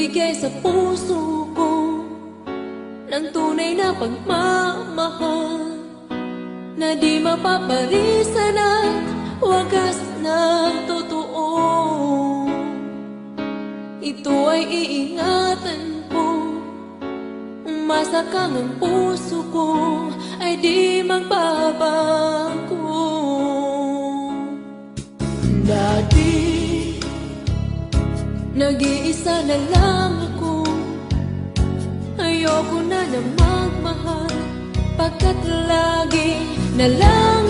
magbigay sa puso ko ng tunay na pagmamahal na di mapapalisan at wagas na totoo. Ito ay iingatan ko, umasa kang ang puso ko ay di magbabago. Dati nag-iisa na lang ako, ayoko na na magmahal, pagkat lagi na lang